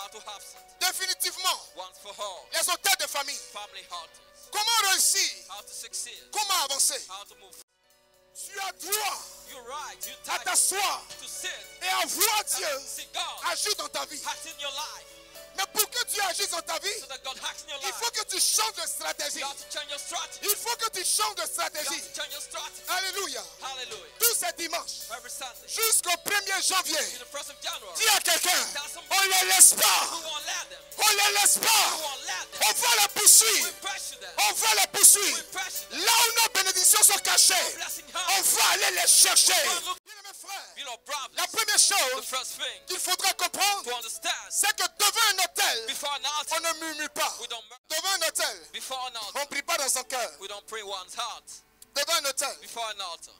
How to have it. Définitivement, Once for all. les hôtels de famille. Family altars. Comment réussir? How to succeed. Comment avancer? How to move. Tu as droit You're right. You à type t'asseoir to sit. et à voir Dieu See God agir dans ta vie. acts in your life. Mais pour que Dieu agisse dans ta vie, So that God acts in your il life. faut que tu changes de stratégie. You have to change your strategy. Il faut que tu changes de You stratégie. have to change your strategy. Alléluia. Hallelujah. Tous ces dimanches, Every Sunday. jusqu'au 1er janvier, To the 1st of January. dis à quelqu'un, on ne les laisse We pas. won't let them. On ne les laisse We pas. won't let them. On va les We poursuivre. pressure them. On va les We poursuivre. pressure them. Là où nos bénédictions sont cachées, Blessing on her. va aller les chercher. Look, Bien-aimés frères, you know, brothers. la première The chose first thing qu'il faudra comprendre, to understand c'est que devant un hôtel, before an on altar, ne murmure pas. we don't murmur. Devant un hôtel, Before an altar, on ne prie pas dans son cœur. we don't pray one's heart. Devant un hôtel, Before an altar,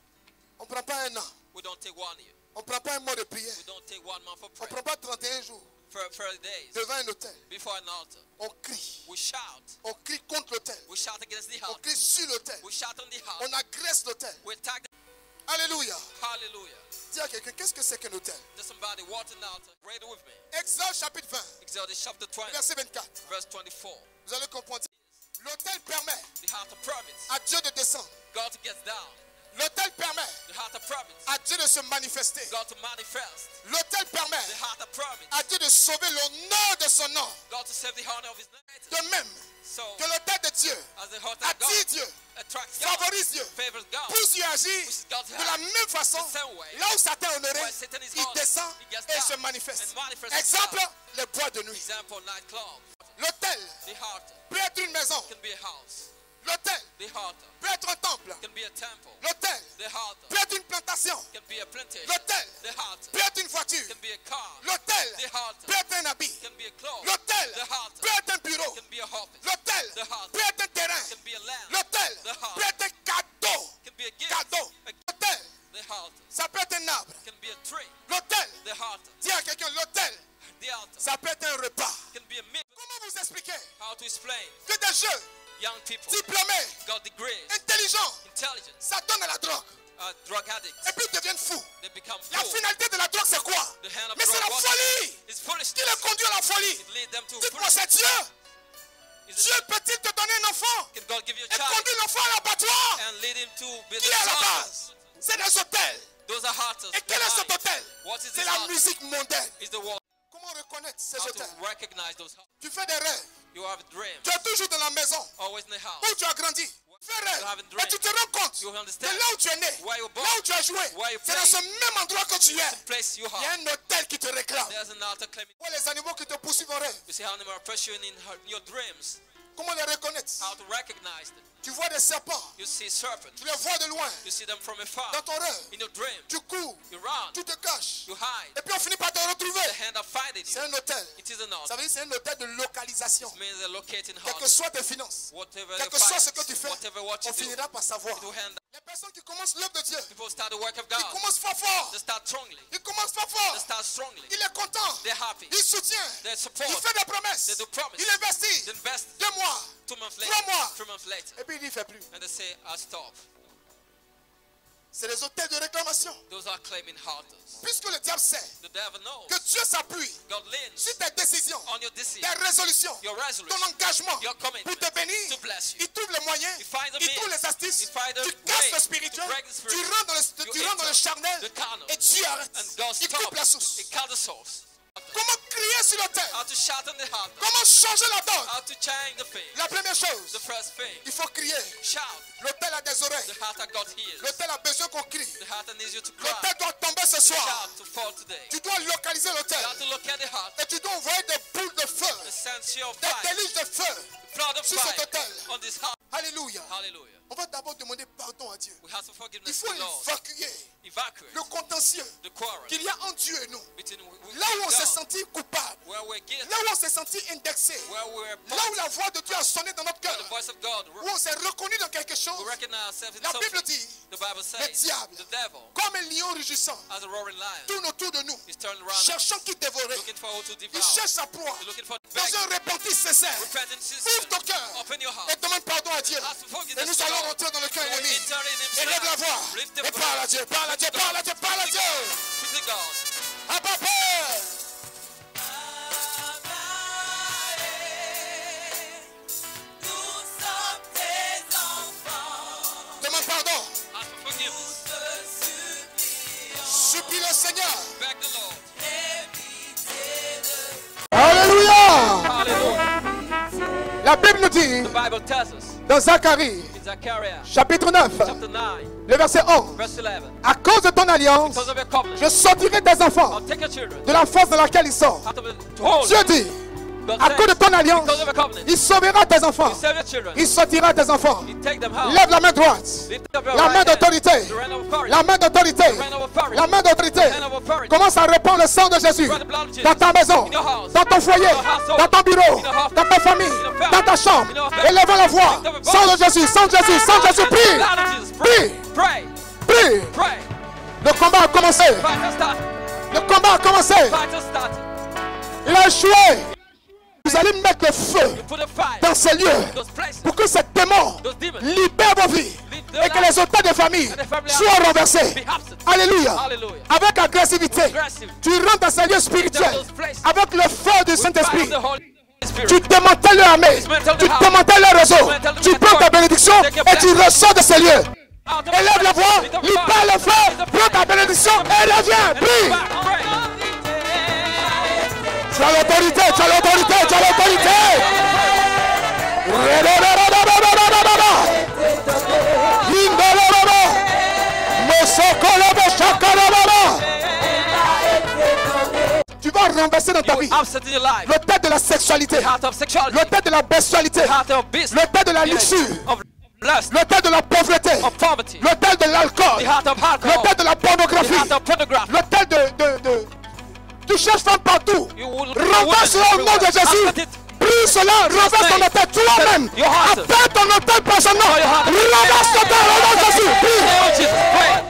on ne prend pas un an. we don't take 1 year. On ne prend pas un mois de prière. We don't take 1 month of On ne prayer. prend pas 31 jours. For 30 days. Devant un hôtel, Before an altar, on crie. we shout. On crie contre l'hôtel. We shout against the On house. crie sur l'hôtel. We shout on the house. On agresse l'hôtel. We attack the... Alléluia. Hallelujah. Dis à quelqu'un, qu'est-ce que c'est qu'un hôtel? There's somebody walking out. Read it with me. Exode chapitre 20, Exodus chapter 20, verset 24. verse 24. Vous allez comprendre. L'hôtel permet The heart of province. à Dieu de descendre. God to get down. L'hôtel permet The heart of province. à Dieu de se manifester. God to manifest. L'hôtel permet The heart of province. à Dieu de sauver l'honneur de son nom. God to save the honor of his name. De même So, que l'hôtel de Dieu as the heart of attire God Dieu, attracts God, favorise Dieu, favors God, pousse Dieu à agir pushes God to de la act même façon. the same way. Là où Satan est honoré, Where Satan is il honored, descend he gets et down se manifeste. and manifests Exemple, himself. les boîtes de nuit. Example, nightclub. L'hôtel The heart peut être une maison. can be a house. L'hôtel The heart peut être un temple. can be a temple. L'hôtel The heart peut être une plantation. can be a plantation. L'hôtel The heart peut être une voiture. can be a car. L'hôtel The heart peut être un habit. can be a cloth. L'hôtel The heart peut être un bureau. can be a office. L'hôtel The heart peut être un terrain. can be a land. L'hôtel The heart peut être un cadeau. can be a gift. Cadeau. A- L'hôtel, The heart ça peut être un arbre. can be a tree. L'hôtel, The heart, dis à quelqu'un, l'hôtel, the altar ça peut être un repas. can be a meal. Comment vous expliquer How to explain? que des jeunes Young people diplômés, got degrees, intelligents, intelligent, ça donne à la drogue drug addicts. et puis ils deviennent fous? They become La fools. finalité de la drogue, c'est quoi? The hand of Mais c'est drug la what? folie It's qui foolishness. les conduit à la folie. It lead them to Dites-moi, foolishness. c'est Dieu. Is Dieu it, peut-il te donner un enfant can God give you a et child conduire l'enfant à l'abattoir? and lead him to be Qui est à la the base? C'est des hôtels. Those are hearts. Et quel est cet hôtel? What is C'est this la heart? musique mondaine. Is the world. Comment reconnaître ces How hôtels? to recognize those hearts. Tu fais des rêves. You have dreams. Tu es toujours dans la maison Always in the house. où tu as grandi. Tu fais rêve. You have a Et dream. tu te rends compte You de understand là où tu es né, where you're born, là où tu as joué. where you C'est dans played. ce même endroit que tu es. the place you Il y a have. un hôtel qui te réclame. There's an altar claiming. Vois les animaux qui te poursuivent en rêve. You see how they are pursuing in your dreams. Comment les reconnaître? How to recognize them. Tu vois des serpents. You see serpents. Tu les vois de loin. You see them from afar. Dans ton rêve. In your dream, Tu cours. you run. Tu te caches. You hide. Et puis on finit par te retrouver. The hand of finding C'est you. un hôtel. It is an Ça altar. veut dire c'est un hôtel de localisation. It means they're locating Quelles que heart. soient tes finances, Whatever quel they que soit ce que tu find, fais, whatever what you on do, finira par savoir. it will hand. Les personnes qui commencent l'œuvre de Dieu, People start the work of ils God. commencent fort fort. They start strongly. Ils commencent fort They fort. start strongly. Il est content. They're happy. Il soutient. They support. Il fait des promesses. They do promise. Il investit. They invest 2 mois. 2 months 3 later. mois. 3 months later. Et puis il n'y fait plus. And they say, I stop. C'est les hôtels de réclamation. Those are claiming altars. Puisque le diable sait The devil knows. que Dieu s'appuie God leans sur tes décisions, on your decision, tes résolutions, your ton resolution, engagement your commitment pour te bénir. to bless you. Il trouve les moyens, He finds a il trouve means. les astuces. He finds a Tu casses way le spirituel, to break the tu spirit. rentres dans le, You tu rentres dans le enter charnel the carnal. et Dieu arrête. And God Il coupe stops. la source. It cut the source. Comment crier sur l'autel? How to shout on the heart. Comment changer la donne? How to change the thing. La première The chose, first thing. il faut crier. Shout. L'autel a des oreilles. The heart that God hears. L'autel a besoin qu'on crie. The heart that needs you to cry. L'autel doit tomber ce soir. Shout to fall today. Tu dois localiser l'autel. You have to look at the heart. Et tu dois envoyer des boules de feu, The sense of des fire. déluges de feu Flood of sur cet fire autel. on this heart. Alléluia. Hallelujah. On va d'abord demander pardon à Dieu. We have to Il forgiveness faut to the Lord. évacuer Evacuate le contentieux the quarrel qu'il y a entre Dieu et nous. between Là où on s'est God, senti coupable, where we're guilty, là où on s'est senti indexé, where we're là où la voix de Dieu a sonné dans notre where cœur, the voice of God, où on s'est reconnu dans quelque chose. we recognize ourselves in La Bible something. dit, The Bible le says diable, the devil, comme un lion rugissant, as a roaring lion, tourne autour de nous, is turning around, cherchant qui dévorer. looking for who to Il devour. cherche sa proie. He's looking for Dans beg. un repentir sincère, Repentance is ouvre ton cœur open your et heart. demande pardon à Dieu. Ask for Et forgiveness nous to allons God. rentrer dans le cœur We'll ennemi. enter in Élève la himself. voix Lift the et parle à Dieu, parle à Dieu, parle à Dieu, parle à Dieu. Speak to God. Abba Père, Seigneur. Beg the Lord. Alléluia. Hallelujah. La Bible nous dit The Bible tells us dans Zacharie, in Zechariah chapitre 9, chapter 9, le verset 11. verse 11. À cause de ton alliance, Because of your covenant, je sortirai tes enfants I'll take your children de la force dans laquelle ils sont. out of the hole. Dieu dit, God à says, cause de ton alliance, because of your covenant, il sauvera tes enfants. you save your children. Il sortira tes enfants. You take them out. Lève la main droite. Lift up your La right main hand. d'autorité. The hand of authority. La main d'autorité. The hand of authority. La main d'autorité. The hand of authority. Commence à répandre le sang de Jésus Spread the blood of Jesus. dans ta maison, In your house. dans ton foyer, In your household. dans ton bureau, In your office. dans ta famille, In your family. dans ta chambre. In your family. Élevons la voix. Lift up your voice. Sang de Jésus, sang de Jésus, sang de Jésus. Prie, Blood of Jesus. prie, Pray. prie. Pray. Le combat a commencé. Fight has started. Le combat a commencé. Fight has started. Il a échoué. Vous allez mettre le feu You put a fire dans ces lieux in those places. pour que ces démons Those demons libèrent vos vies leave their et que lives. les auteurs de famille And the family soient renversés. be absent. Alléluia. Hallelujah. Avec agressivité, Aggressive. tu rentres dans ces lieux spirituels Those places. avec le feu du With Saint-Esprit. fire of the Holy Spirit. Tu démantèles leur armée, Dismantle the tu house. démantèles leur réseau, Dismantle the tu prends ta network. bénédiction Take your et tu blessing. ressors de ces lieux. Out of Élève la the voix, Lift up the libère fire. le feu, Lift up the prends ta fire. bénédiction et reviens. And Prie. back. Pray. Tu as l'autorité, tu as l'autorité, tu as l'autorité. Tu vas renverser dans ta You vie will upset in your life. le tête de la sexualité, The heart of sexuality. le tête de la bestialité, The heart of business. le tête de la luxure, Of lust. le tête de la pauvreté, Of poverty. le tête de l'alcool, The heart of le alcohol. tête de la The pornographie, heart of pornography. le tête de tu cherches femme partout. You will Renverse cela au nom de Jésus. Upset it. Prie cela, renverse ton hôtel toi-même. Your heart. Appelle ton hôtel personnellement. Your heart. Renverse ton hôtel au nom de Jésus. In the Prie, name of Jesus. Pray.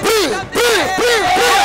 prie, prie, prie, prie.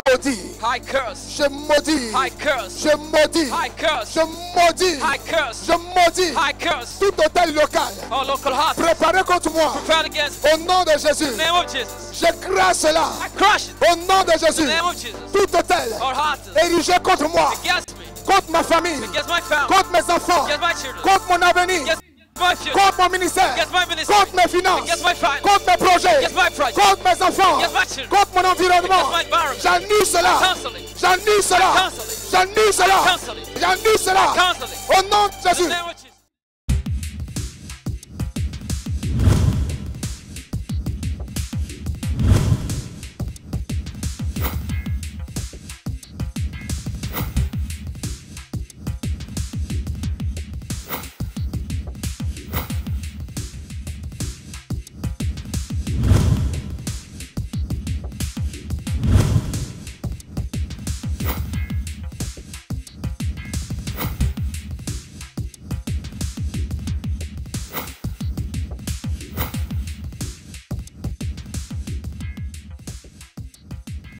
Maudit. I curse. Je maudis. I curse. Je maudis. I curse. Je maudis. I curse. Je maudis. I curse. Tout hôtel local All local hearts. préparé contre moi. Prepared against. Au nom de Jésus. In the name of Jesus. Je crache cela. I crush it. Au nom de In the Jésus. name of Jesus. Tout hôtel All hearts érigé contre moi. against me. Contre ma famille. Against my family. Contre mes enfants. Against my children. Contre mon avenir. Against my children. Contre mon ministère. Against my ministry. Contre mes finances. Against my finance. Contre mes projets. Against my project. Contre mes enfants. Against my children. Contre mon environnement. Against my environment. J'annule cela. Cancel it. J'annule cela. Cancel it. J'annule cela. Cancel it. J'annule cela. Cancel it. Au nom de In the Jésus. name of Jesus.